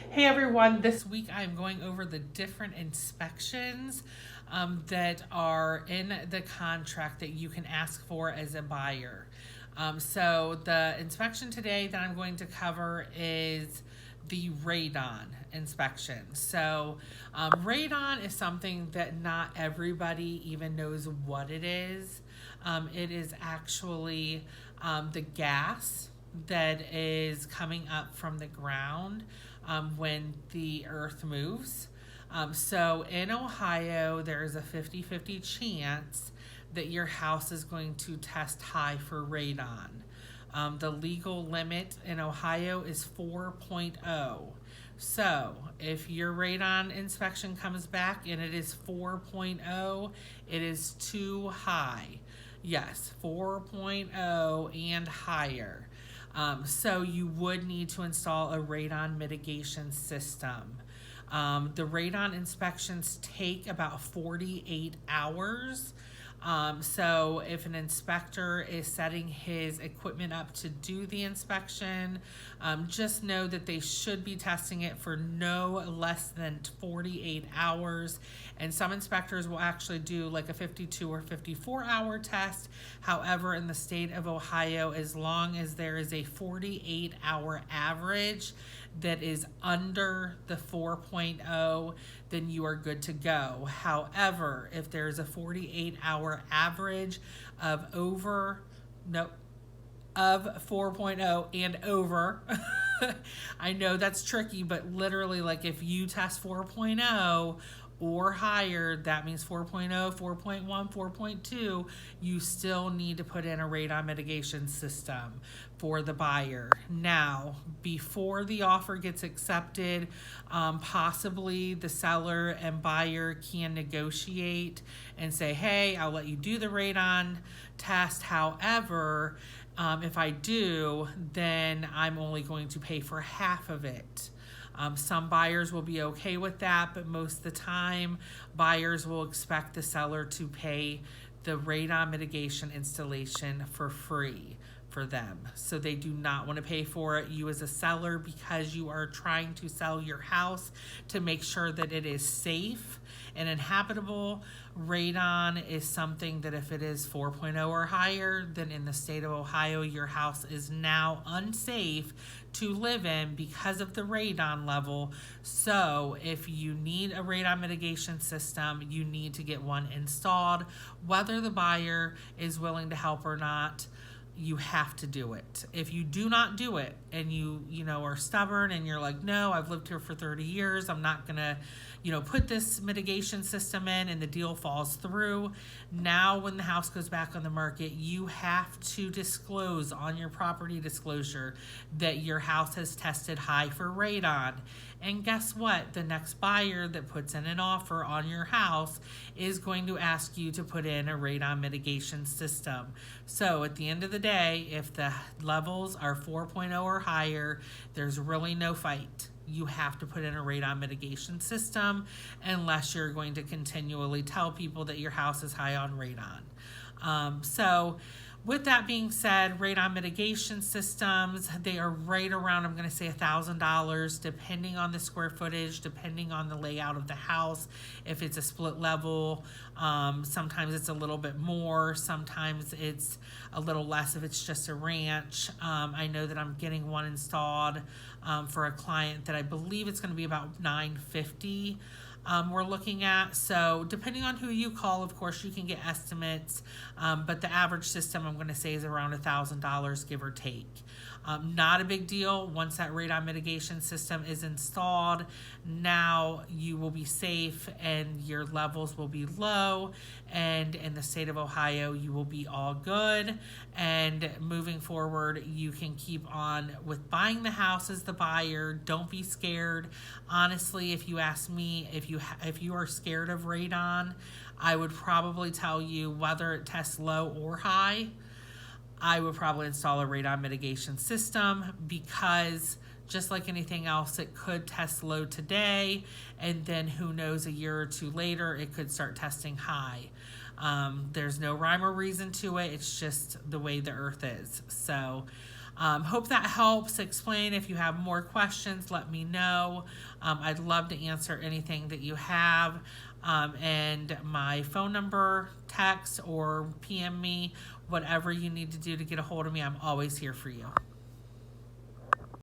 Hey everyone, this week I'm going over the different inspections that are in the contract that you can ask for as a buyer. So the inspection today that I'm going to cover is the radon inspection. So radon is something that not everybody even knows what it is. It is actually the gas that is coming up from the ground when the earth moves. So in Ohio, there's a 50-50 chance that your house is going to test high for radon. The legal limit in Ohio is 4.0. So if your radon inspection comes back and it is 4.0, it is too high. Yes, 4.0 and higher. So you would need to install a radon mitigation system. The radon inspections take about 48 hours. So if an inspector is setting his equipment up to do the inspection, just know that they should be testing it for no less than 48 hours. And some inspectors will actually do like a 52 or 54-hour test. However, in the state of Ohio, as long as there is a 48-hour average that is under the 4.0, then you are good to go. However, if there's a 48-hour average of over, no, of 4.0 and over, I know that's tricky, but literally, like if you test 4.0 or higher, that means 4.0, 4.1, 4.2, you still need to put in a radon mitigation system for the buyer. Now, before the offer gets accepted, possibly the seller and buyer can negotiate and say, hey, I'll let you do the radon test. However, if I do, then I'm only going to pay for half of it. Some buyers will be okay with that, but most of the time, buyers will expect the seller to pay the radon mitigation installation for free for them. So they do not want to pay for it. You as a seller, because you are trying to sell your house to make sure that it is safe and inhabitable, radon is something that if it is 4.0 or higher, then in the state of Ohio, your house is now unsafe to live in because of the radon level. So if you need a radon mitigation system, you need to get one installed. Whether the buyer is willing to help or not, you have to do it. If you do not do it and you are stubborn and you're like, no, I've lived here for 30 years, I'm not gonna put this mitigation system in, and the deal falls through, now when the house goes back on the market, you have to disclose on your property disclosure that your house has tested high for radon. And guess what? The next buyer that puts in an offer on your house is going to ask you to put in a radon mitigation system. So at the end of the day, if the levels are 4.0 or higher, there's really no fight. You have to put in a radon mitigation system unless you're going to continually tell people that your house is high on radon. So with that being said, radon mitigation systems, they are right around, I'm going to say $1,000, depending on the square footage, depending on the layout of the house. If it's a split level, sometimes it's a little bit more, sometimes it's a little less if it's just a ranch. I know that I'm getting one installed for a client that I believe it's going to be about $950. We're looking at. So depending on who you call, of course, you can get estimates, but the average system I'm going to say is around $1,000, give or take. Not a big deal. Once that radon mitigation system is installed, now you will be safe and your levels will be low, and in the state of Ohio, you will be all good. And moving forward, you can keep on with buying the house as the buyer. Don't be scared. Honestly, if you ask me, if you are scared of radon, I would probably tell you whether it tests low or high, I would probably install a radon mitigation system, because just like anything else, it could test low today, and then who knows, a year or two later, it could start testing high. There's no rhyme or reason to it. It's just the way the earth is. So Hope that helps explain. If you have more questions, let me know. I'd love to answer anything that you have. And my phone number, text, or PM me, whatever you need to do to get a hold of me. I'm always here for you.